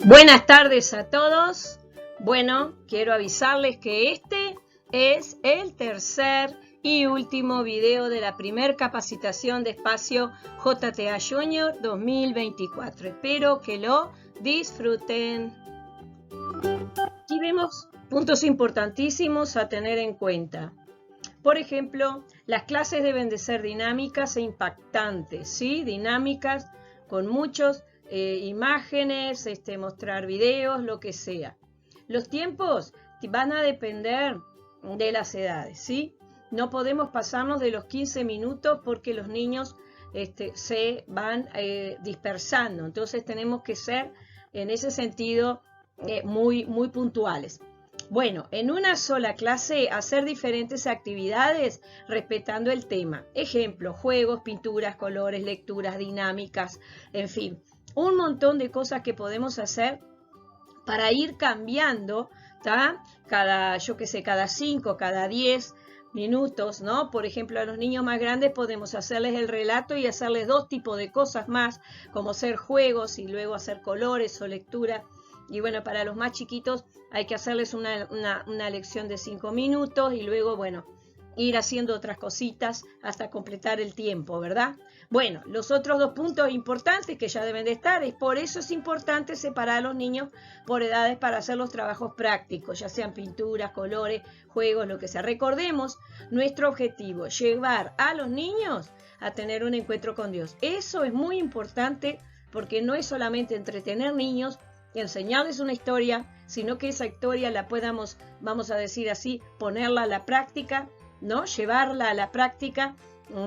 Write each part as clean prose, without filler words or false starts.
Buenas tardes a todos. Bueno, quiero avisarles que este es el tercer y último video de la primer capacitación de espacio JTA Junior 2024. Espero que lo disfruten. Aquí vemos puntos importantísimos a tener en cuenta. Por ejemplo, las clases deben de ser dinámicas e impactantes, ¿sí? Dinámicas con muchos imágenes, mostrar videos, lo que sea. Los tiempos van a depender de las edades, ¿sí? No podemos pasarnos de los 15 minutos porque los niños se van dispersando. Entonces tenemos que ser, en ese sentido, muy puntuales. Bueno, en una sola clase hacer diferentes actividades respetando el tema. Ejemplo, juegos, pinturas, colores, lecturas, dinámicas, en fin. Un montón de cosas que podemos hacer para ir cambiando, ¿tá? Cada 5, cada 10 minutos, ¿no? Por ejemplo, a los niños más grandes podemos hacerles el relato y hacerles dos tipos de cosas más, como hacer juegos y luego hacer colores o lectura. Y bueno, para los más chiquitos hay que hacerles una lección de 5 minutos y luego, bueno, ir haciendo otras cositas hasta completar el tiempo, ¿verdad? Bueno, los otros dos puntos importantes que ya deben de estar, por eso es importante separar a los niños por edades para hacer los trabajos prácticos, ya sean pinturas, colores, juegos, lo que sea. Recordemos, nuestro objetivo, llevar a los niños a tener un encuentro con Dios. Eso es muy importante porque no es solamente entretener niños y enseñarles una historia, sino que esa historia la podamos, vamos a decir así, ponerla a la práctica, ¿no? Llevarla a la práctica,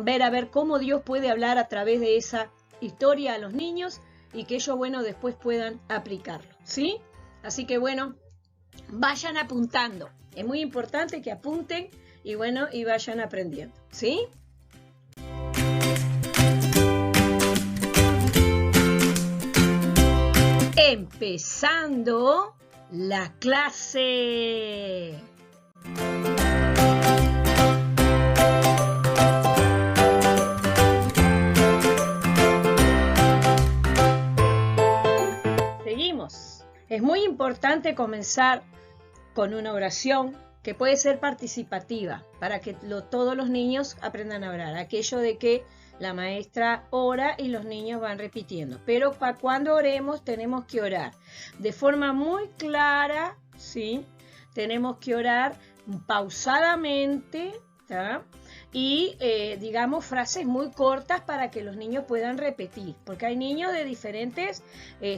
ver a ver cómo Dios puede hablar a través de esa historia a los niños y que ellos, bueno, después puedan aplicarlo, ¿sí? Así que, bueno, vayan apuntando. Es muy importante que apunten y, bueno, y vayan aprendiendo, ¿sí? Empezando la clase. Seguimos. Es muy importante comenzar con una oración que puede ser participativa para que todos los niños aprendan a orar. Aquello de que la maestra ora y los niños van repitiendo. Pero cuando oremos tenemos que orar de forma muy clara, ¿sí? Tenemos que orar pausadamente, ¿tá? Y digamos frases muy cortas para que los niños puedan repetir. Porque hay niños de diferentes,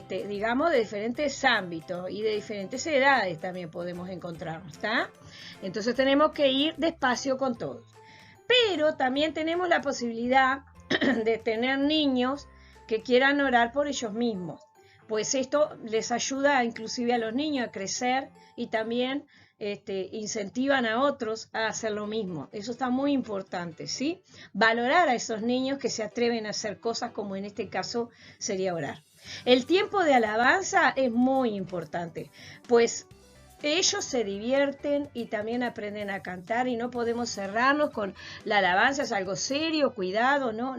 digamos, de diferentes ámbitos y de diferentes edades también podemos encontrarnos, ¿tá? Entonces tenemos que ir despacio con todos. Pero también tenemos la posibilidad de tener niños que quieran orar por ellos mismos. Pues esto les ayuda inclusive a los niños a crecer y también incentivan a otros a hacer lo mismo. Eso está muy importante, ¿sí? Valorar a esos niños que se atreven a hacer cosas como en este caso sería orar. El tiempo de alabanza es muy importante, pues ellos se divierten y también aprenden a cantar y no podemos cerrarnos con la alabanza, es algo serio, cuidado, no.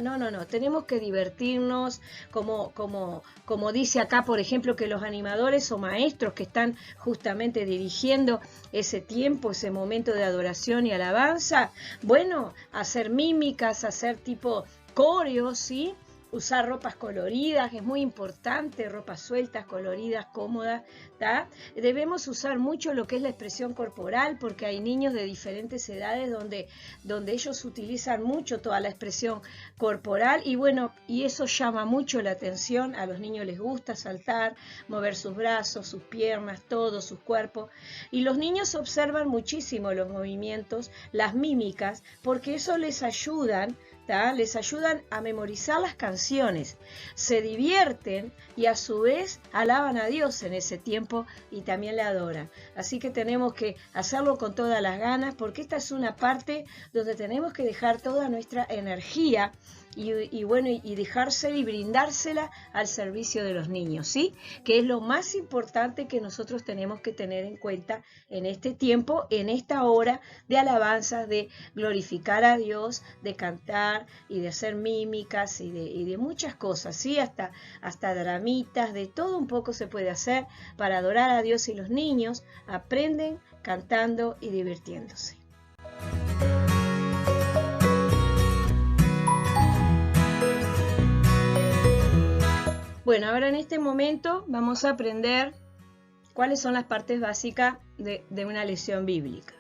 Tenemos que divertirnos, como dice acá, por ejemplo, que los animadores o maestros que están justamente dirigiendo ese tiempo, ese momento de adoración y alabanza, bueno, hacer mímicas, hacer tipo coreos, ¿sí? Usar ropas coloridas, es muy importante, ropas sueltas, coloridas, cómodas, ¿tá? Debemos usar mucho lo que es la expresión corporal, porque hay niños de diferentes edades donde ellos utilizan mucho toda la expresión corporal y bueno, y eso llama mucho la atención, a los niños les gusta saltar, mover sus brazos, sus piernas, todo, sus cuerpos, y los niños observan muchísimo los movimientos, las mímicas, porque eso les ayudan a memorizar las canciones, se divierten y a su vez alaban a Dios en ese tiempo y también le adoran. Así que tenemos que hacerlo con todas las ganas porque esta es una parte donde tenemos que dejar toda nuestra energía y bueno, y dejársela y brindársela al servicio de los niños, ¿sí? Que es lo más importante que nosotros tenemos que tener en cuenta en este tiempo, en esta hora de alabanza, de glorificar a Dios, de cantar y de hacer mímicas y de muchas cosas, ¿sí? Hasta dramitas, de todo un poco se puede hacer para adorar a Dios, y los niños aprenden cantando y divirtiéndose. Bueno, ahora en este momento vamos a aprender cuáles son las partes básicas de una lección bíblica.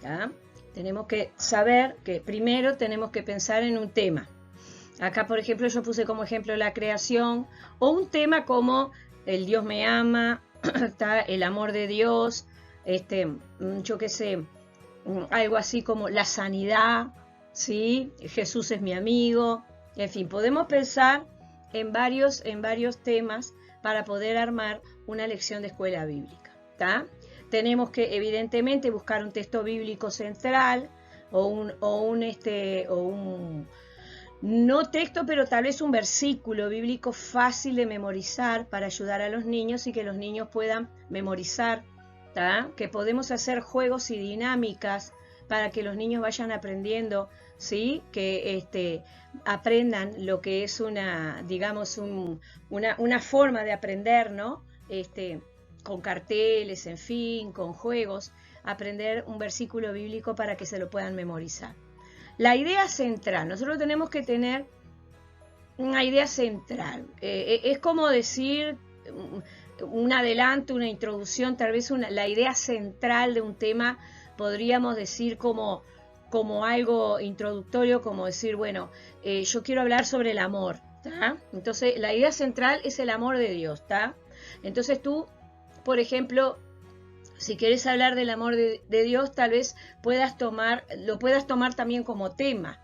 ¿Ya? Tenemos que saber que primero tenemos que pensar en un tema. Acá, por ejemplo, yo puse como ejemplo la creación, o un tema como el Dios me ama, está el amor de Dios, yo qué sé, algo así como la sanidad, ¿sí? Jesús es mi amigo, en fin, podemos pensar en varios temas para poder armar una lección de escuela bíblica, ¿tá? Tenemos que evidentemente buscar un texto bíblico central o un no texto, pero tal vez un versículo bíblico fácil de memorizar para ayudar a los niños y que los niños puedan memorizar, ¿tá? Que podemos hacer juegos y dinámicas para que los niños vayan aprendiendo, ¿sí? Que aprendan lo que es una forma de aprender, ¿no? Con carteles, en fin, con juegos, aprender un versículo bíblico para que se lo puedan memorizar. La idea central, nosotros tenemos que tener una idea central. Es como decir un adelanto, una introducción, tal vez la idea central de un tema, podríamos decir como algo introductorio, como decir, bueno, yo quiero hablar sobre el amor, ¿tá? Entonces, la idea central es el amor de Dios, ¿tá? Entonces tú, por ejemplo, si quieres hablar del amor de Dios, tal vez lo puedas tomar también como tema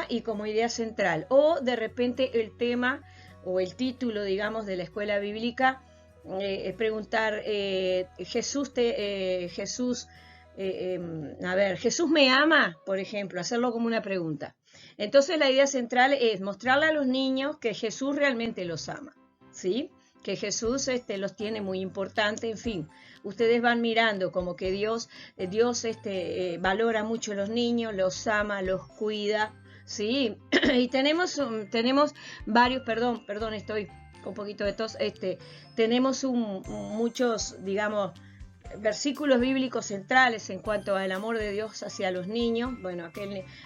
y como idea central. O de repente el tema o el título, digamos, de la escuela bíblica, preguntar, Jesús me ama, por ejemplo, hacerlo como una pregunta. Entonces la idea central es mostrarle a los niños que Jesús realmente los ama, ¿sí? Que Jesús los tiene muy importante, en fin. Ustedes van mirando como que Dios valora mucho a los niños, los ama, los cuida, ¿sí? Y tenemos varios, perdón, estoy con un poquito de tos, tenemos muchos, digamos, versículos bíblicos centrales en cuanto al amor de Dios hacia los niños. Bueno,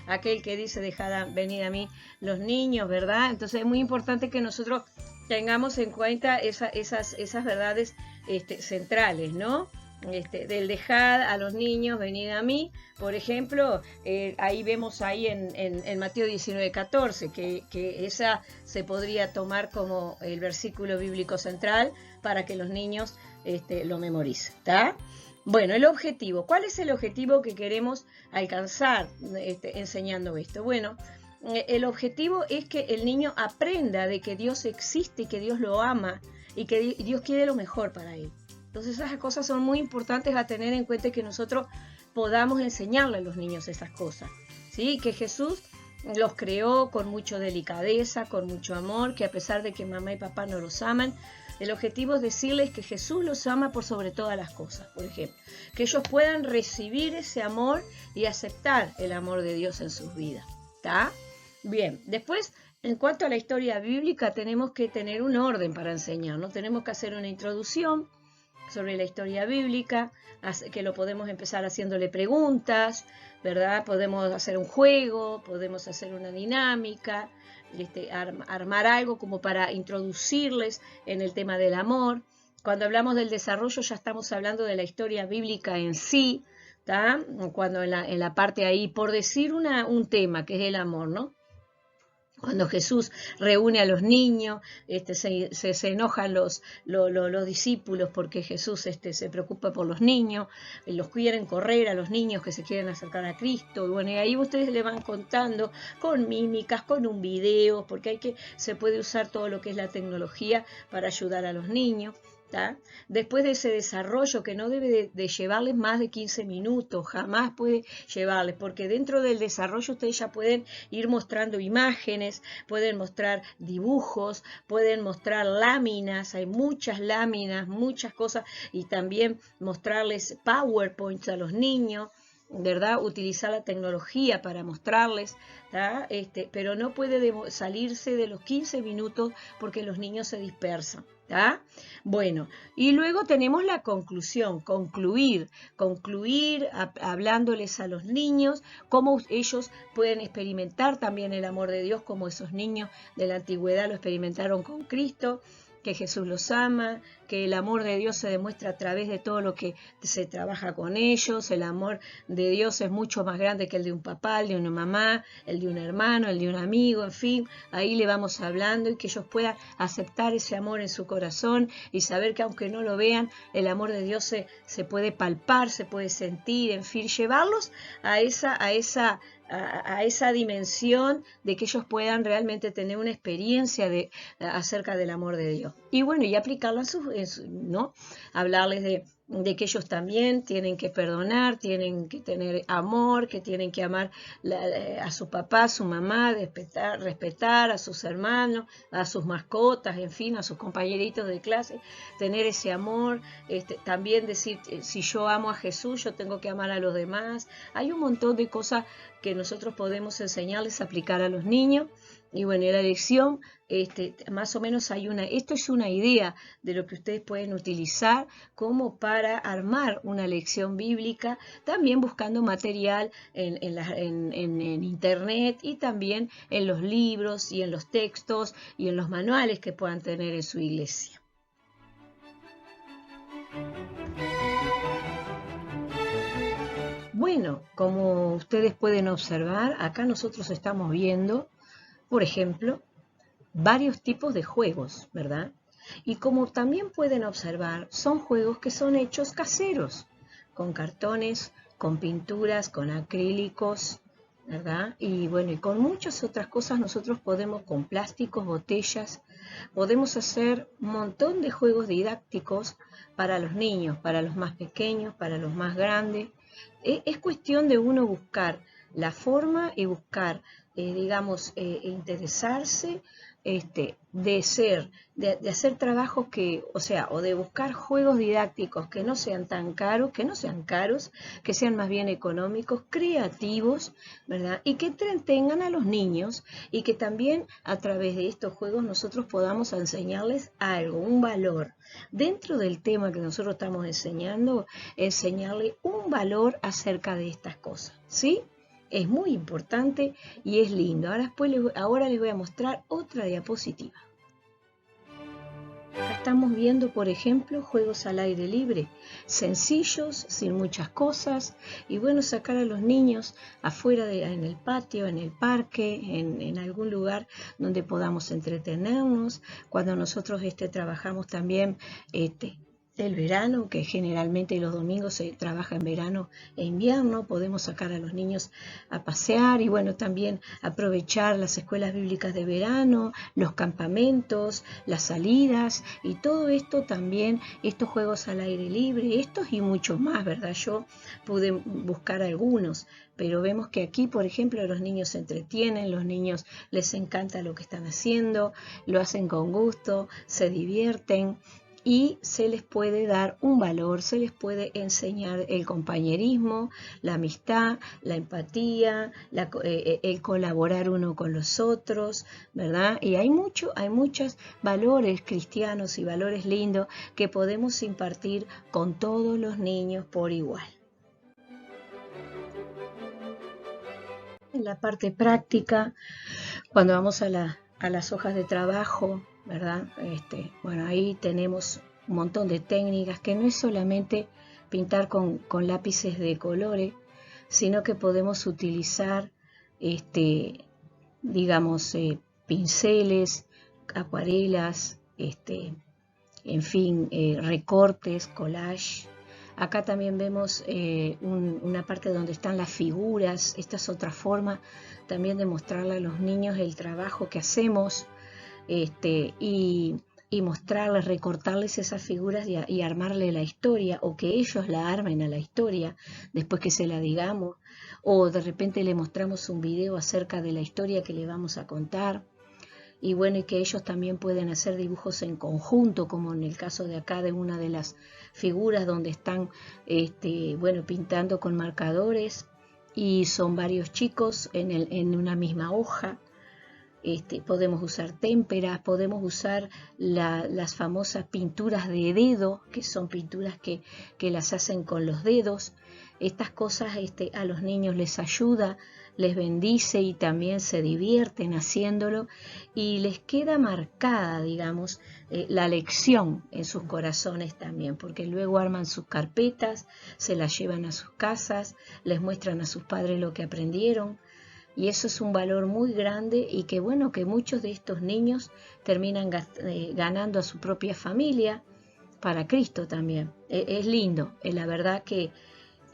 aquel que dice, dejad venir a mí los niños, ¿verdad? Entonces es muy importante que nosotros tengamos en cuenta esas verdades centrales, ¿no? Del dejad a los niños, venid a mí, por ejemplo, ahí vemos ahí en Mateo 19:14, que esa se podría tomar como el versículo bíblico central para que los niños lo memoricen, ¿está? Bueno, el objetivo. ¿Cuál es el objetivo que queremos alcanzar enseñando esto? Bueno, el objetivo es que el niño aprenda de que Dios existe y que Dios lo ama y que Dios quiere lo mejor para él. Entonces esas cosas son muy importantes a tener en cuenta, y que nosotros podamos enseñarle a los niños esas cosas, ¿sí? Que Jesús los creó con mucha delicadeza, con mucho amor, que a pesar de que mamá y papá no los aman, el objetivo es decirles que Jesús los ama por sobre todas las cosas, por ejemplo. Que ellos puedan recibir ese amor y aceptar el amor de Dios en sus vidas, ¿está? Bien, después, en cuanto a la historia bíblica, tenemos que tener un orden para enseñar, ¿no? Tenemos que hacer una introducción sobre la historia bíblica, que lo podemos empezar haciéndole preguntas, ¿verdad? Podemos hacer un juego, podemos hacer una dinámica, armar algo como para introducirles en el tema del amor. Cuando hablamos del desarrollo ya estamos hablando de la historia bíblica en sí, ¿tá? Cuando en la parte ahí, por decir un tema que es el amor, ¿no? Cuando Jesús reúne a los niños, se enojan los discípulos porque Jesús se preocupa por los niños, los quieren correr a los niños que se quieren acercar a Cristo. Y bueno, y ahí ustedes le van contando con mímicas, con un video, porque se puede usar todo lo que es la tecnología para ayudar a los niños. ¿tá? Después de ese desarrollo que no debe de llevarles más de 15 minutos, jamás puede llevarles, porque dentro del desarrollo ustedes ya pueden ir mostrando imágenes, pueden mostrar dibujos, pueden mostrar láminas, hay muchas láminas, muchas cosas, y también mostrarles PowerPoints a los niños, ¿verdad? Utilizar la tecnología para mostrarles, pero no puede salirse de los 15 minutos porque los niños se dispersan. Bueno, y luego tenemos la conclusión, concluir hablándoles a los niños cómo ellos pueden experimentar también el amor de Dios, como esos niños de la antigüedad lo experimentaron con Cristo, que Jesús los ama, que el amor de Dios se demuestra a través de todo lo que se trabaja con ellos. El amor de Dios es mucho más grande que el de un papá, el de una mamá, el de un hermano, el de un amigo, en fin. Ahí le vamos hablando y que ellos puedan aceptar ese amor en su corazón y saber que aunque no lo vean, el amor de Dios se puede palpar, se puede sentir, en fin, llevarlos a esa dimensión de que ellos puedan realmente tener una experiencia acerca del amor de Dios. Y bueno, y aplicarlo ¿no? Hablarles de que ellos también tienen que perdonar, tienen que tener amor, que tienen que amar a su papá, a su mamá, respetar a sus hermanos, a sus mascotas, en fin, a sus compañeritos de clase, tener ese amor, también decir, si yo amo a Jesús, yo tengo que amar a los demás. Hay un montón de cosas que nosotros podemos enseñarles a aplicar a los niños. Y bueno, en la lección, más o menos esto es una idea de lo que ustedes pueden utilizar como para armar una lección bíblica, también buscando material en internet y también en los libros y en los textos y en los manuales que puedan tener en su iglesia. Bueno, como ustedes pueden observar, acá nosotros estamos viendo, por ejemplo, varios tipos de juegos, ¿verdad? Y como también pueden observar, son juegos que son hechos caseros, con cartones, con pinturas, con acrílicos, ¿verdad? Y bueno, y con muchas otras cosas nosotros podemos, con plásticos, botellas, podemos hacer un montón de juegos didácticos para los niños, para los más pequeños, para los más grandes. Es cuestión de uno buscar la forma y buscar, interesarse, de hacer trabajos o de buscar juegos didácticos que no sean tan caros, que sean más bien económicos, creativos, ¿verdad? Y que entretengan a los niños y que también a través de estos juegos nosotros podamos enseñarles algo, un valor. Dentro del tema que nosotros estamos enseñando, enseñarle un valor acerca de estas cosas, ¿sí? Es muy importante y es lindo. Ahora les voy a mostrar otra diapositiva. Acá estamos viendo, por ejemplo, juegos al aire libre, sencillos, sin muchas cosas, y bueno, sacar a los niños afuera, en el patio, en el parque, en algún lugar donde podamos entretenernos. Cuando nosotros trabajamos también el verano, que generalmente los domingos se trabaja en verano e invierno, podemos sacar a los niños a pasear y bueno, también aprovechar las escuelas bíblicas de verano, los campamentos, las salidas y todo esto también, estos juegos al aire libre, estos y muchos más, ¿verdad? Yo pude buscar algunos, pero vemos que aquí, por ejemplo, los niños se entretienen, los niños les encanta lo que están haciendo, lo hacen con gusto, se divierten. Y se les puede dar un valor, se les puede enseñar el compañerismo, la amistad, la empatía, el colaborar uno con los otros, ¿verdad? Y hay muchos valores cristianos y valores lindos que podemos impartir con todos los niños por igual. En la parte práctica, cuando vamos a las hojas de trabajo, ¿verdad? Bueno, ahí tenemos un montón de técnicas que no es solamente pintar con lápices de colores, sino que podemos utilizar, pinceles, acuarelas, en fin, recortes, collage. Acá también vemos una parte donde están las figuras. Esta es otra forma también de mostrarle a los niños el trabajo que hacemos. Y y mostrarles, recortarles esas figuras y armarle la historia, o que ellos la armen a la historia después que se la digamos, o de repente le mostramos un video acerca de la historia que le vamos a contar. Y bueno, y que ellos también pueden hacer dibujos en conjunto, como en el caso de acá de una de las figuras donde están bueno, pintando con marcadores, y son varios chicos en una misma hoja. Podemos usar témperas, podemos usar las famosas pinturas de dedo, que son pinturas que las hacen con los dedos. Estas cosas a los niños les ayuda, les bendice y también se divierten haciéndolo, y les queda marcada, digamos, la lección en sus corazones también, porque luego arman sus carpetas, se las llevan a sus casas, les muestran a sus padres lo que aprendieron. Y eso es un valor muy grande, y que bueno, que muchos de estos niños terminan ganando a su propia familia para Cristo también. Es lindo, la verdad que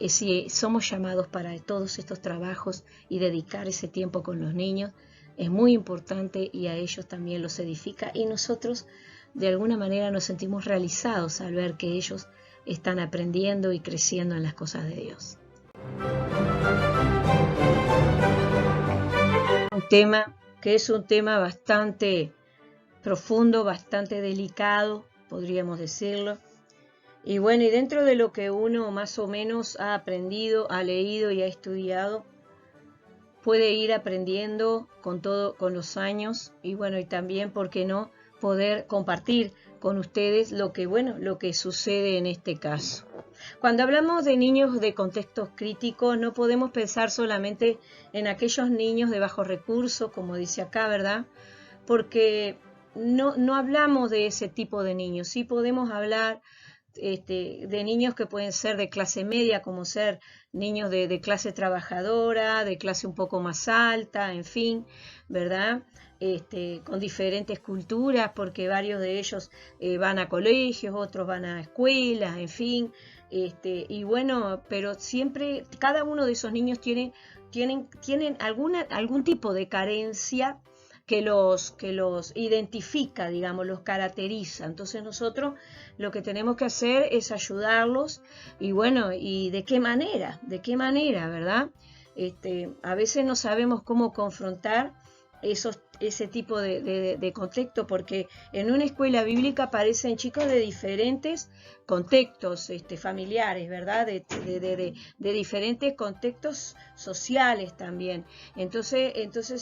si somos llamados para todos estos trabajos y dedicar ese tiempo con los niños, es muy importante, y a ellos también los edifica, y nosotros de alguna manera nos sentimos realizados al ver que ellos están aprendiendo y creciendo en las cosas de Dios. Un tema que es un tema bastante profundo, bastante delicado, podríamos decirlo. Y bueno, y dentro de lo que uno más o menos ha aprendido, ha leído y ha estudiado, puede ir aprendiendo con los años, y bueno, y también, ¿por qué no?, poder compartir con ustedes lo que sucede en este caso. Cuando hablamos de niños de contextos críticos, no podemos pensar solamente en aquellos niños de bajos recursos, como dice acá, ¿verdad? Porque no hablamos de ese tipo de niños. Sí podemos hablar de niños que pueden ser de clase media, como ser niños de clase trabajadora, de clase un poco más alta, en fin, ¿verdad? Con diferentes culturas, porque varios de ellos van a colegios, otros van a escuelas, en fin. Y bueno, pero siempre cada uno de esos niños tienen algún tipo de carencia que los identifica, digamos, los caracteriza. Entonces nosotros lo que tenemos que hacer es ayudarlos, y bueno, ¿y de qué manera, verdad? A veces no sabemos cómo confrontar ese tipo de contexto, porque en una escuela bíblica aparecen chicos de diferentes contextos familiares, ¿verdad? De diferentes contextos sociales también. Entonces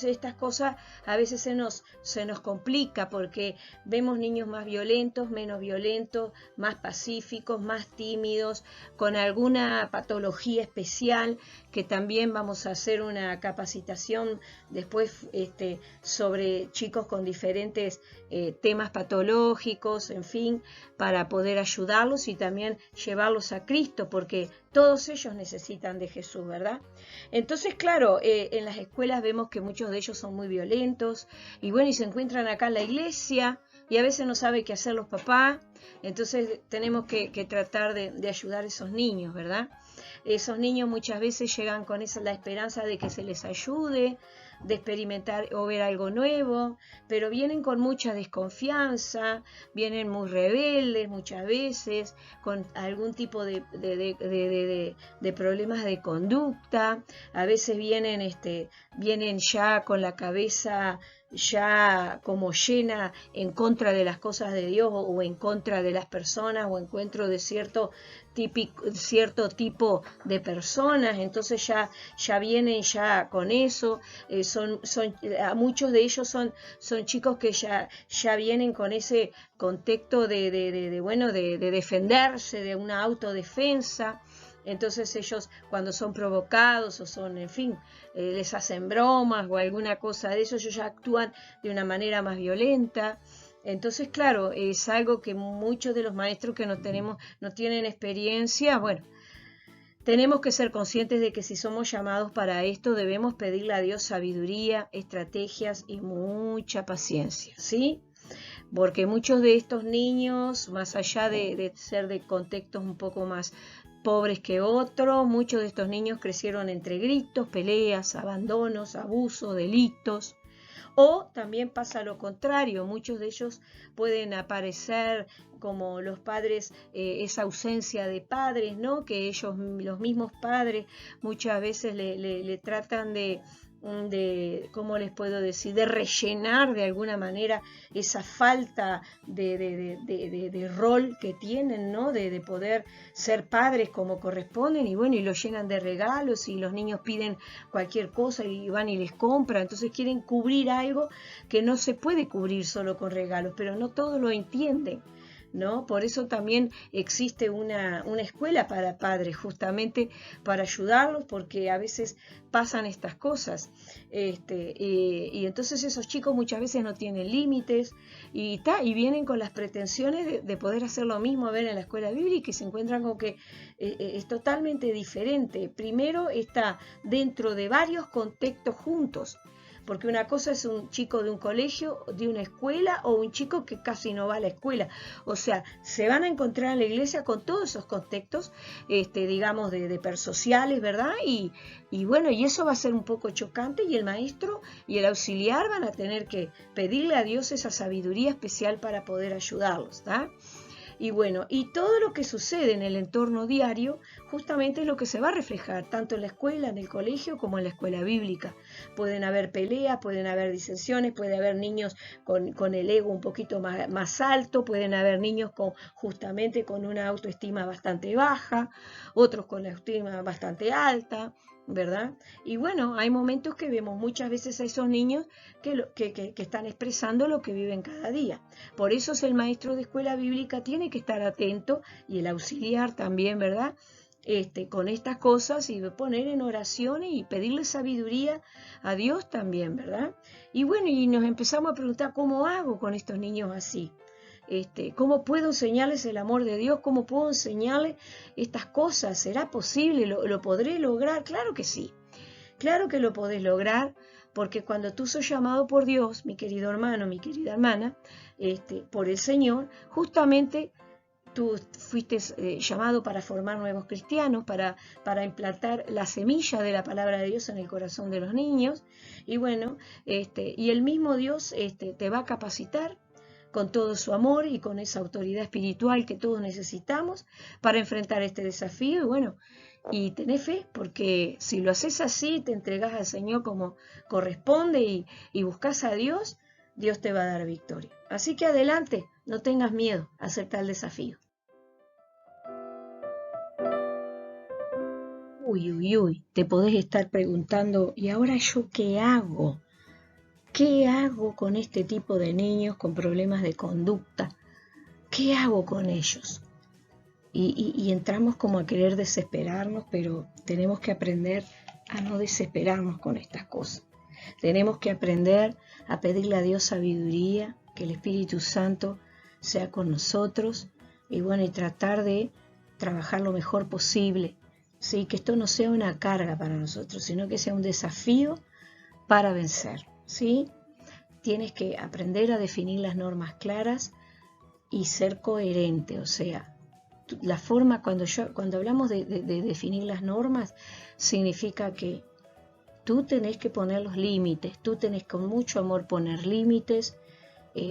estas cosas a veces se nos complica, porque vemos niños más violentos, menos violentos, más pacíficos, más tímidos, con alguna patología especial, que también vamos a hacer una capacitación después sobre chicos con diferentes temas patológicos, en fin, para poder ayudarlos y también llevarlos a Cristo, porque todos ellos necesitan de Jesús, ¿verdad? Entonces, claro, en las escuelas vemos que muchos de ellos son muy violentos, y bueno, y se encuentran acá en la iglesia, y a veces no sabe qué hacer los papás. Entonces tenemos que tratar de ayudar a esos niños, ¿verdad? Esos niños muchas veces llegan con la esperanza de que se les ayude, de experimentar o ver algo nuevo, pero vienen con mucha desconfianza, vienen muy rebeldes muchas veces, con algún tipo de problemas de conducta. A veces vienen ya con la cabeza ya como llena en contra de las cosas de Dios, o en contra de las personas, o en contra de cierto tipo de personas. Entonces ya vienen ya con eso. Muchos de ellos son chicos que ya vienen con ese contexto de defenderse, de una autodefensa. Entonces ellos, cuando son provocados o son, en fin, les hacen bromas o alguna cosa de eso, ellos ya actúan de una manera más violenta. Entonces, claro, es algo que muchos de los maestros que no tienen experiencia, bueno, tenemos que ser conscientes de que si somos llamados para esto, debemos pedirle a Dios sabiduría, estrategias y mucha paciencia, ¿sí? Porque muchos de estos niños, más allá de ser de contextos un poco más pobres que otros, muchos de estos niños crecieron entre gritos, peleas, abandonos, abusos, delitos, O también pasa lo contrario, muchos de ellos pueden aparecer como los padres, esa ausencia de padres, ¿no? Que ellos, los mismos padres, muchas veces le tratan de, ¿cómo les puedo decir?, de rellenar de alguna manera esa falta de rol que tienen, ¿no? De poder ser padres como corresponden, y bueno, y lo llenan de regalos, y los niños piden cualquier cosa y van y les compran, entonces quieren cubrir algo que no se puede cubrir solo con regalos, pero no todos lo entienden, ¿no? Por eso también existe una escuela para padres, justamente para ayudarlos, porque a veces pasan estas cosas, y entonces esos chicos muchas veces no tienen límites y vienen con las pretensiones de poder hacer lo mismo a ver en la escuela bíblica, y se encuentran con que es totalmente diferente. Primero está dentro de varios contextos juntos, porque una cosa es un chico de un colegio, de una escuela, o un chico que casi no va a la escuela. O sea, se van a encontrar en la iglesia con todos esos contextos, digamos, de sociales, ¿verdad? Y bueno, y eso va a ser un poco chocante, y el maestro y el auxiliar van a tener que pedirle a Dios esa sabiduría especial para poder ayudarlos, ¿tá? Y bueno, y todo lo que sucede en el entorno diario justamente es lo que se va a reflejar tanto en la escuela, en el colegio, como en la escuela bíblica. Pueden haber peleas, pueden haber disensiones, puede haber niños con el ego un poquito más alto, pueden haber niños justamente con una autoestima bastante baja, otros con la autoestima bastante alta, ¿verdad? Y bueno, hay momentos que vemos muchas veces a esos niños que están expresando lo que viven cada día. Por eso el maestro de escuela bíblica tiene que estar atento, y el auxiliar también, ¿verdad? Con estas cosas, y poner en oración y pedirle sabiduría a Dios también, ¿verdad? Y bueno, y nos empezamos a preguntar, ¿cómo hago con estos niños así? ¿Cómo puedo enseñarles el amor de Dios? ¿Cómo puedo enseñarles estas cosas? ¿Será posible? ¿Lo podré lograr? Claro que sí, claro que lo podés lograr, porque cuando tú sos llamado por Dios, mi querido hermano, mi querida hermana, por el Señor, justamente tú fuiste llamado para formar nuevos cristianos, para implantar la semilla de la palabra de Dios en el corazón de los niños, y bueno, y el mismo Dios te va a capacitar con todo su amor y con esa autoridad espiritual que todos necesitamos para enfrentar este desafío. Y bueno, y tenés fe, porque si lo haces así, te entregás al Señor como corresponde y buscas a Dios, Dios te va a dar victoria. Así que adelante, no tengas miedo a aceptar el desafío. Uy, te podés estar preguntando, ¿y ahora yo qué hago? ¿Qué hago con este tipo de niños con problemas de conducta? ¿Qué hago con ellos? Y entramos como a querer desesperarnos, pero tenemos que aprender a no desesperarnos con estas cosas. Tenemos que aprender a pedirle a Dios sabiduría, que el Espíritu Santo sea con nosotros, y bueno, y tratar de trabajar lo mejor posible, ¿sí? Que esto no sea una carga para nosotros, sino que sea un desafío para vencer, ¿sí? Tienes que aprender a definir las normas claras y ser coherente, o sea, la forma, cuando hablamos de definir las normas, significa que tú tenés que poner los límites, tú tenés con mucho amor poner límites,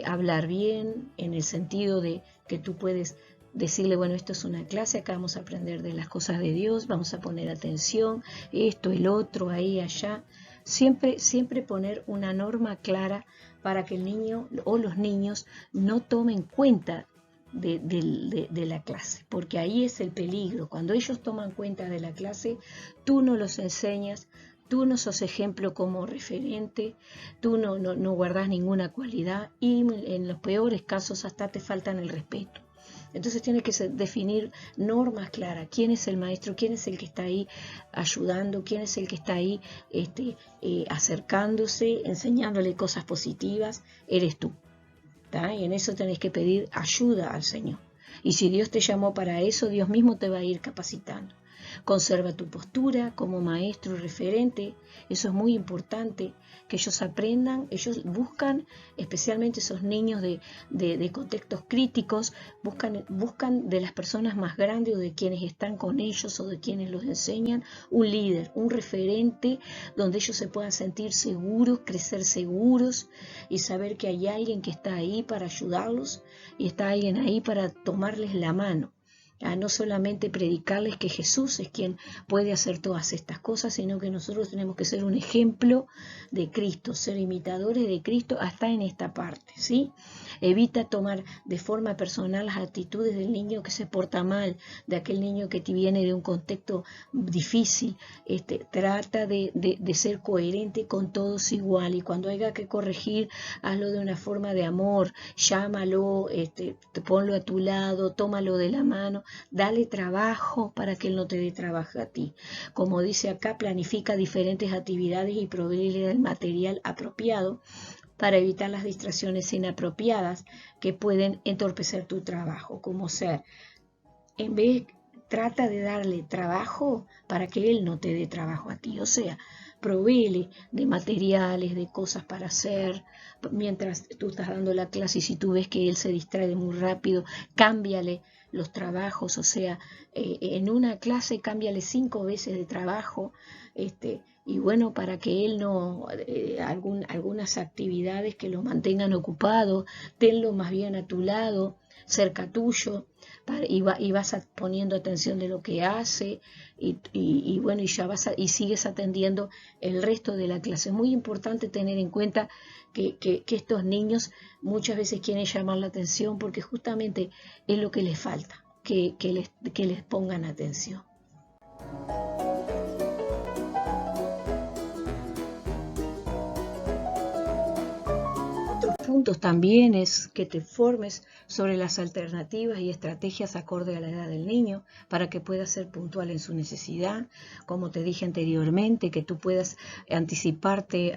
hablar bien, en el sentido de que tú puedes decirle, bueno, esto es una clase, acá vamos a aprender de las cosas de Dios, vamos a poner atención, esto, el otro, ahí, allá. Siempre poner una norma clara para que el niño o los niños no tomen cuenta de la clase, porque ahí es el peligro. Cuando ellos toman cuenta de la clase, tú no los enseñas, tú no sos ejemplo como referente, tú no guardas ninguna cualidad, y en los peores casos hasta te faltan el respeto. Entonces tiene que definir normas claras. ¿Quién es el maestro? ¿Quién es el que está ahí ayudando? ¿Quién es el que está ahí acercándose, enseñándole cosas positivas? Eres tú. ¿Tá? Y en eso tenés que pedir ayuda al Señor. Y si Dios te llamó para eso, Dios mismo te va a ir capacitando. Conserva tu postura como maestro referente. Eso es muy importante, que ellos aprendan. Ellos buscan, especialmente esos niños de contextos críticos, buscan de las personas más grandes o de quienes están con ellos o de quienes los enseñan, un líder, un referente donde ellos se puedan sentir seguros, crecer seguros y saber que hay alguien que está ahí para ayudarlos y está alguien ahí para tomarles la mano. A no solamente predicarles que Jesús es quien puede hacer todas estas cosas, sino que nosotros tenemos que ser un ejemplo de Cristo, ser imitadores de Cristo hasta en esta parte, ¿sí? Evita tomar de forma personal las actitudes del niño que se porta mal, de aquel niño que te viene de un contexto difícil. Trata de ser coherente con todos igual, y cuando haya que corregir, hazlo de una forma de amor, llámalo, ponlo a tu lado, tómalo de la mano. Dale trabajo para que él no te dé trabajo a ti. Como dice acá, planifica diferentes actividades y proveele el material apropiado para evitar las distracciones inapropiadas que pueden entorpecer tu trabajo. Como ser, en vez, trata de darle trabajo para que él no te dé trabajo a ti. O sea, provéele de materiales, de cosas para hacer, mientras tú estás dando la clase, y si tú ves que él se distrae muy rápido, cámbiale los trabajos. O sea, en una clase cámbiale 5 veces de trabajo, y bueno, para que él no, algunas actividades que lo mantengan ocupado, tenlo más bien a tu lado, cerca tuyo, y vas poniendo atención de lo que hace, y bueno, y ya y sigues atendiendo el resto de la clase. Es muy importante tener en cuenta que estos niños muchas veces quieren llamar la atención porque justamente es lo que les falta, que les pongan atención. Puntos también es que te formes sobre las alternativas y estrategias acorde a la edad del niño para que pueda ser puntual en su necesidad. Como te dije anteriormente, que tú puedas anticiparte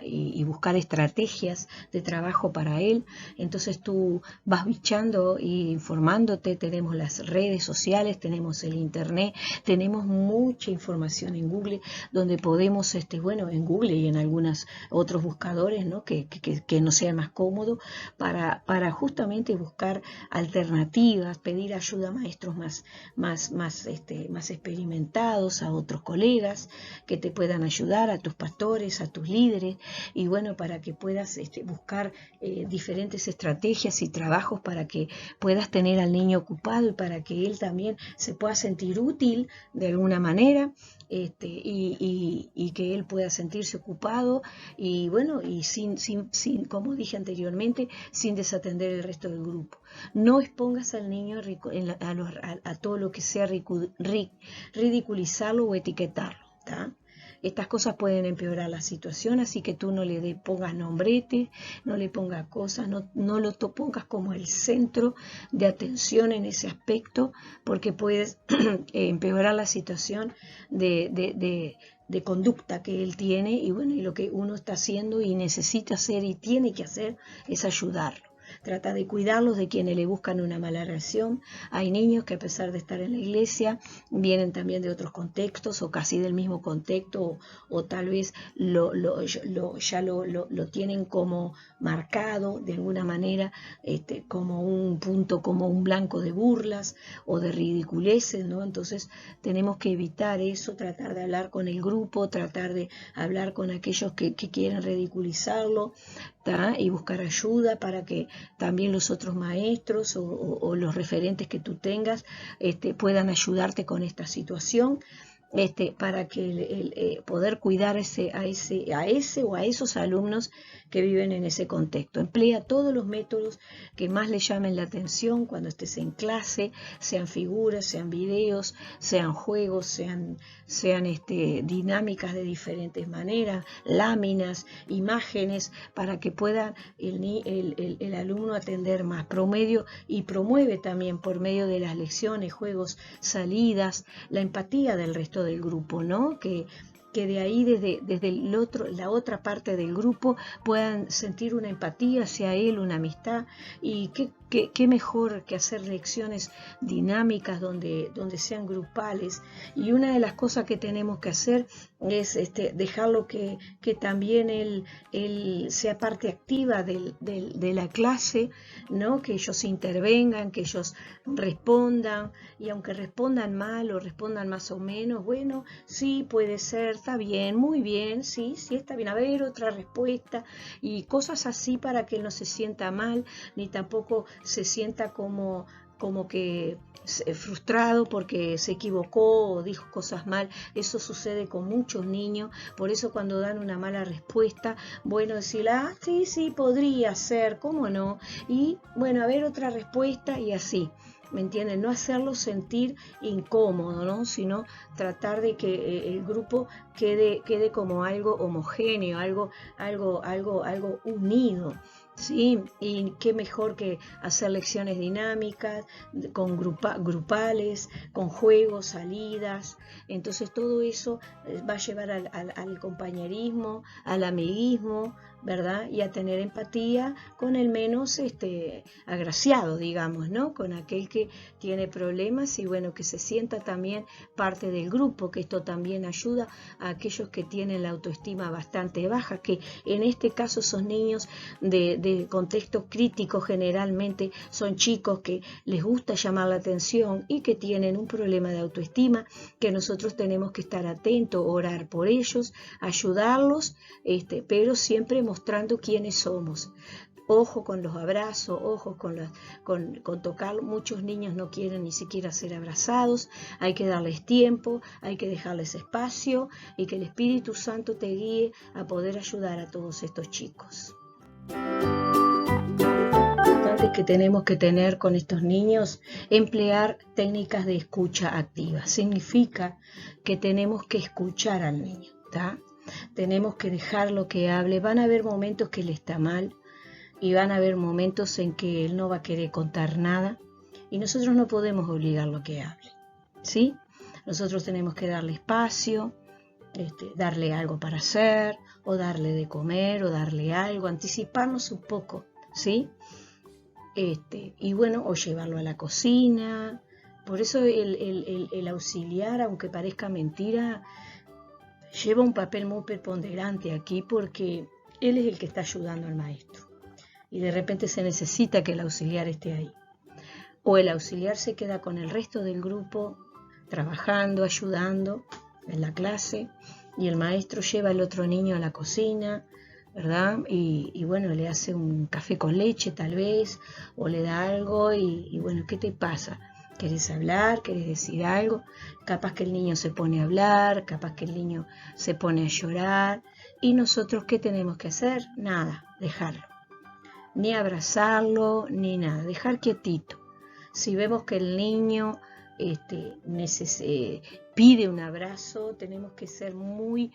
y buscar estrategias de trabajo para él. Entonces tú vas bichando e informándote. Tenemos las redes sociales, tenemos el internet, tenemos mucha información en Google, donde podemos, en Google y en algunos otros buscadores, ¿no? que no sea más cómodo para justamente buscar alternativas, pedir ayuda a maestros más experimentados, a otros colegas que te puedan ayudar, a tus pastores, a tus líderes, y bueno, para que puedas buscar diferentes estrategias y trabajos para que puedas tener al niño ocupado y para que él también se pueda sentir útil de alguna manera. Y que él pueda sentirse ocupado y bueno, y sin, como dije anteriormente, sin desatender el resto del grupo. No expongas al niño a todo lo que sea ridiculizarlo o etiquetarlo, ¿tá? Estas cosas pueden empeorar la situación, así que tú no le pongas nombrete, no le pongas cosas, no lo pongas como el centro de atención en ese aspecto, porque puedes empeorar la situación de conducta que él tiene, y bueno, y lo que uno está haciendo y necesita hacer y tiene que hacer es ayudarlo. Trata de cuidarlos de quienes le buscan una mala relación. Hay niños que a pesar de estar en la iglesia vienen también de otros contextos o casi del mismo contexto, o tal vez ya lo tienen como marcado de alguna manera, como un punto, como un blanco de burlas o de ridiculeces, ¿no? Entonces tenemos que evitar eso, tratar de hablar con el grupo, tratar de hablar con aquellos que quieren ridiculizarlo, ¿tá? Y buscar ayuda para que también los otros maestros o los referentes que tú tengas puedan ayudarte con esta situación, para que poder cuidar a ese o a esos alumnos que viven en ese contexto. Emplea todos los métodos que más le llamen la atención cuando estés en clase, sean figuras, sean videos, sean juegos, sean dinámicas de diferentes maneras, láminas, imágenes, para que pueda el alumno atender más. Promueve también por medio de las lecciones, juegos, salidas, la empatía del resto del grupo, ¿no? Que de ahí desde la otra parte del grupo puedan sentir una empatía hacia él, una amistad, y qué qué mejor que hacer lecciones dinámicas donde sean grupales. Y una de las cosas que tenemos que hacer es dejarlo que también él sea parte activa de la clase, ¿no? Que ellos intervengan, que ellos respondan, y aunque respondan mal o respondan más o menos, bueno, sí, puede ser, está bien, muy bien, sí, está bien, a ver, otra respuesta, y cosas así para que él no se sienta mal, ni tampoco se sienta como que frustrado porque se equivocó o dijo cosas mal. Eso sucede con muchos niños. Por eso cuando dan una mala respuesta, bueno, decir, sí, podría ser, ¿cómo no? Y bueno, a ver otra respuesta, y así, ¿me entienden? No hacerlo sentir incómodo, ¿no? Sino tratar de que el grupo quede como algo homogéneo, algo unido. Sí, y qué mejor que hacer lecciones dinámicas, con grupales, con juegos, salidas. Entonces todo eso va a llevar al compañerismo, al amiguismo, ¿verdad? Y a tener empatía con el menos agraciado, digamos, ¿no? Con aquel que tiene problemas, y bueno, que se sienta también parte del grupo, que esto también ayuda a aquellos que tienen la autoestima bastante baja, que en este caso son niños de contexto crítico, generalmente son chicos que les gusta llamar la atención y que tienen un problema de autoestima, que nosotros tenemos que estar atentos, orar por ellos, ayudarlos, pero siempre mostrando quiénes somos. Ojo con los abrazos, ojo con tocar. Muchos niños no quieren ni siquiera ser abrazados. Hay que darles tiempo, hay que dejarles espacio, y que el Espíritu Santo te guíe a poder ayudar a todos estos chicos. Que tenemos que tener con estos niños, emplear técnicas de escucha activa. Significa que tenemos que escuchar al niño, ¿tá? Tenemos que dejarlo que hable. Van a haber momentos que él está mal, y van a haber momentos en que él no va a querer contar nada, y nosotros no podemos obligarlo a que hable, ¿sí? Nosotros tenemos que darle espacio, darle algo para hacer, o darle de comer, o darle algo, anticiparnos un poco, ¿sí? Y bueno, o llevarlo a la cocina. Por eso el auxiliar, aunque parezca mentira, lleva un papel muy preponderante aquí, porque él es el que está ayudando al maestro, y de repente se necesita que el auxiliar esté ahí, o el auxiliar se queda con el resto del grupo trabajando, ayudando en la clase, y el maestro lleva al otro niño a la cocina, ¿verdad? Y bueno, le hace un café con leche tal vez, o le da algo, y bueno, ¿qué te pasa? ¿Querés hablar? ¿Querés decir algo? Capaz que el niño se pone a hablar, capaz que el niño se pone a llorar, y nosotros, ¿qué tenemos que hacer? Nada, dejarlo. Ni abrazarlo, ni nada, dejar quietito. Si vemos que el niño pide un abrazo, tenemos que ser muy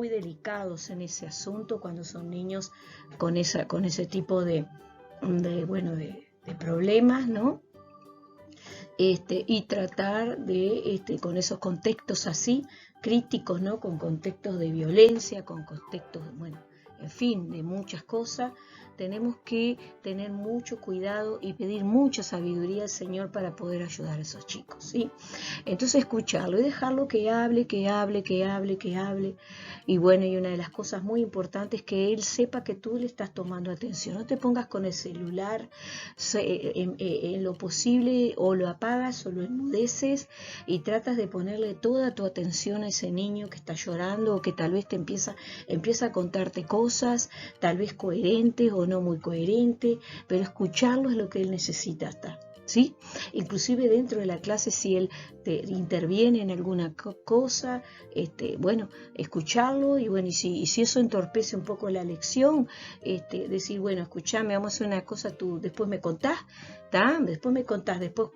delicados en ese asunto cuando son niños con ese tipo de problemas, ¿no? Y tratar de, con esos contextos así, críticos, ¿no? Con contextos de violencia, con contextos, bueno, en fin, de muchas cosas. Tenemos que tener mucho cuidado y pedir mucha sabiduría al Señor para poder ayudar a esos chicos, ¿sí? Entonces escucharlo y dejarlo que hable. Y bueno, y una de las cosas muy importantes es que él sepa que tú le estás tomando atención. No te pongas con el celular en lo posible, o lo apagas o lo enmudeces, y tratas de ponerle toda tu atención a ese niño que está llorando, o que tal vez te empieza a contarte cosas, tal vez coherentes o no muy coherente, pero escucharlo es lo que él necesita estar, ¿sí? Inclusive dentro de la clase, si él te interviene en alguna cosa, bueno, escucharlo, y bueno, y si eso entorpece un poco la lección, decir, bueno, escuchame, vamos a hacer una cosa, tú después me contás, ¿tá? Después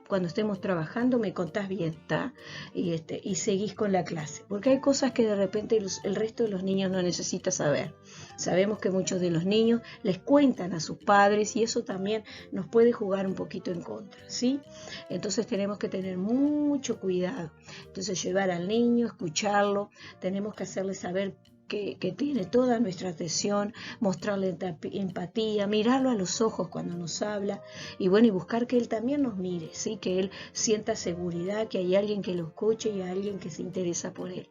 cuando estemos trabajando me contás bien, ¿tá? Y seguís con la clase, porque hay cosas que de repente el resto de los niños no necesita saber. Sabemos que muchos de los niños les cuentan a sus padres, y eso también nos puede jugar un poquito en contra, ¿sí? Entonces tenemos que tener mucho cuidado. Entonces llevar al niño, escucharlo, tenemos que hacerle saber que tiene toda nuestra atención, mostrarle empatía, mirarlo a los ojos cuando nos habla y bueno, y buscar que él también nos mire, ¿sí? Que él sienta seguridad, que hay alguien que lo escuche y hay alguien que se interesa por él.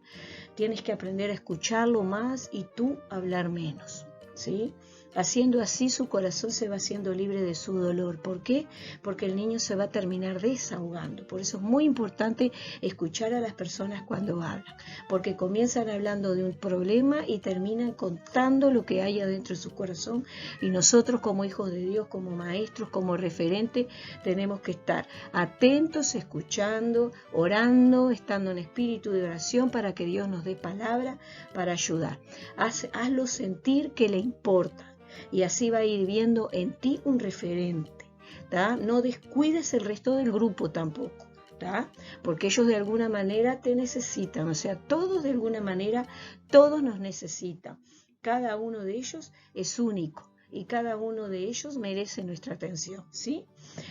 Tienes que aprender a escucharlo más y tú hablar menos, ¿sí? Haciendo así, su corazón se va haciendo libre de su dolor. ¿Por qué? Porque el niño se va a terminar desahogando. Por eso es muy importante escuchar a las personas cuando hablan, porque comienzan hablando de un problema y terminan contando lo que hay adentro de su corazón. Y nosotros, como hijos de Dios, como maestros, como referentes, tenemos que estar atentos, escuchando, orando, estando en espíritu de oración para que Dios nos dé palabra para ayudar. Hazlo sentir que le importa. Y así va a ir viendo en ti un referente, ¿tá? No descuides el resto del grupo tampoco, ¿tá? Porque ellos de alguna manera te necesitan, o sea, todos de alguna manera, todos nos necesitan. Cada uno de ellos es único y cada uno de ellos merece nuestra atención, ¿sí?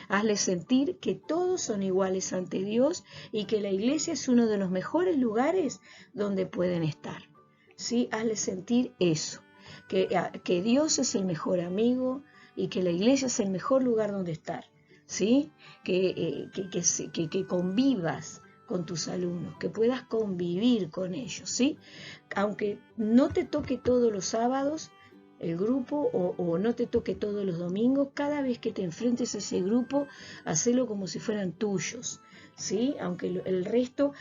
Hazles sentir que todos son iguales ante Dios y que la iglesia es uno de los mejores lugares donde pueden estar, ¿sí? Hazles sentir eso. Que Dios es el mejor amigo y que la iglesia es el mejor lugar donde estar, ¿sí? Que convivas con tus alumnos, que puedas convivir con ellos, ¿sí? Aunque no te toque todos los sábados el grupo o no te toque todos los domingos, cada vez que te enfrentes a ese grupo, hacelo como si fueran tuyos, ¿sí? Aunque el resto,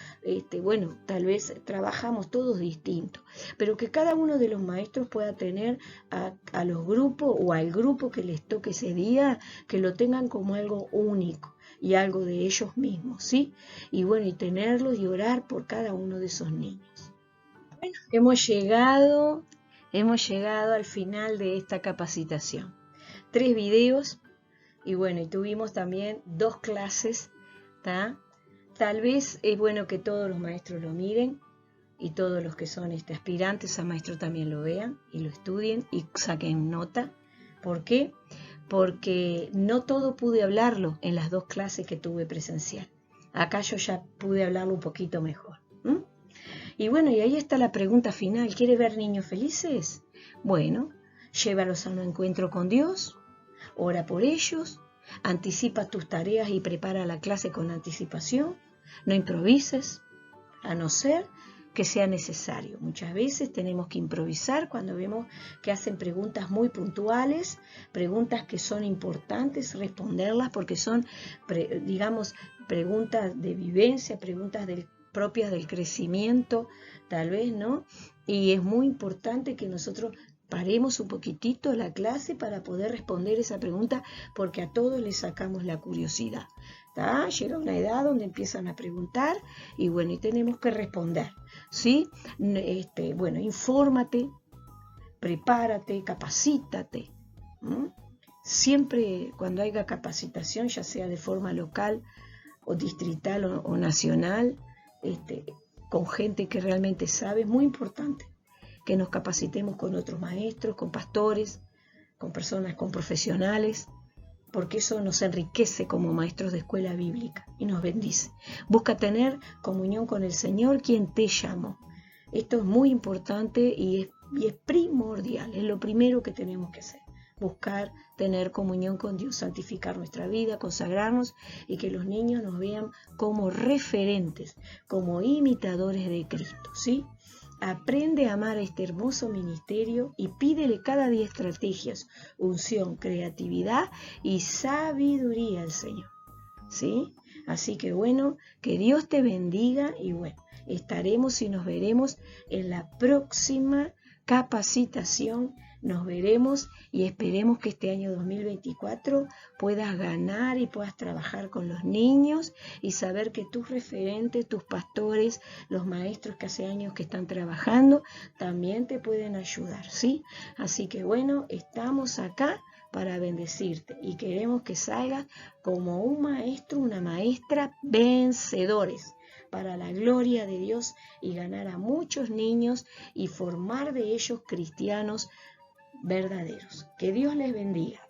bueno, tal vez trabajamos todos distintos, pero que cada uno de los maestros pueda tener a los grupos o al grupo que les toque ese día, que lo tengan como algo único y algo de ellos mismos, ¿sí? Y bueno, y tenerlos y orar por cada uno de esos niños. Bueno, hemos llegado al final de esta capacitación. 3 videos y bueno, y tuvimos también 2 clases, ¿tá? Tal vez es bueno que todos los maestros lo miren y todos los que son aspirantes a maestro también lo vean y lo estudien y saquen nota. ¿Por qué? Porque no todo pude hablarlo en las 2 clases que tuve presencial. Acá yo ya pude hablarlo un poquito mejor. Y bueno, y ahí está la pregunta final. ¿Quiere ver niños felices? Bueno, llévalos a un encuentro con Dios, ora por ellos, anticipa tus tareas y prepara la clase con anticipación. No improvises, a no ser que sea necesario. Muchas veces tenemos que improvisar cuando vemos que hacen preguntas muy puntuales, preguntas que son importantes responderlas porque son, digamos, preguntas de vivencia, preguntas propias del crecimiento, tal vez, ¿no? Y es muy importante que nosotros paremos un poquitito la clase para poder responder esa pregunta porque a todos les sacamos la curiosidad, ¿tá? Llega una edad donde empiezan a preguntar y bueno, y tenemos que responder, ¿sí? Bueno, infórmate, prepárate, capacítate. Siempre cuando haya capacitación, ya sea de forma local o distrital o nacional, con gente que realmente sabe, es muy importante que nos capacitemos con otros maestros, con pastores, con personas, con profesionales, porque eso nos enriquece como maestros de escuela bíblica y nos bendice. Busca tener comunión con el Señor, quien te llamó. Esto es muy importante y es primordial, es lo primero que tenemos que hacer. Buscar tener comunión con Dios, santificar nuestra vida, consagrarnos y que los niños nos vean como referentes, como imitadores de Cristo, ¿sí? Aprende a amar a este hermoso ministerio y pídele cada día estrategias, unción, creatividad y sabiduría al Señor, ¿sí? Así que bueno, que Dios te bendiga y bueno, estaremos y nos veremos en la próxima capacitación. Nos veremos y esperemos que este año 2024 puedas ganar y puedas trabajar con los niños y saber que tus referentes, tus pastores, los maestros que hace años que están trabajando, también te pueden ayudar, ¿sí? Así que bueno, estamos acá para bendecirte y queremos que salgas como un maestro, una maestra vencedores para la gloria de Dios y ganar a muchos niños y formar de ellos cristianos verdaderos. Que Dios les bendiga.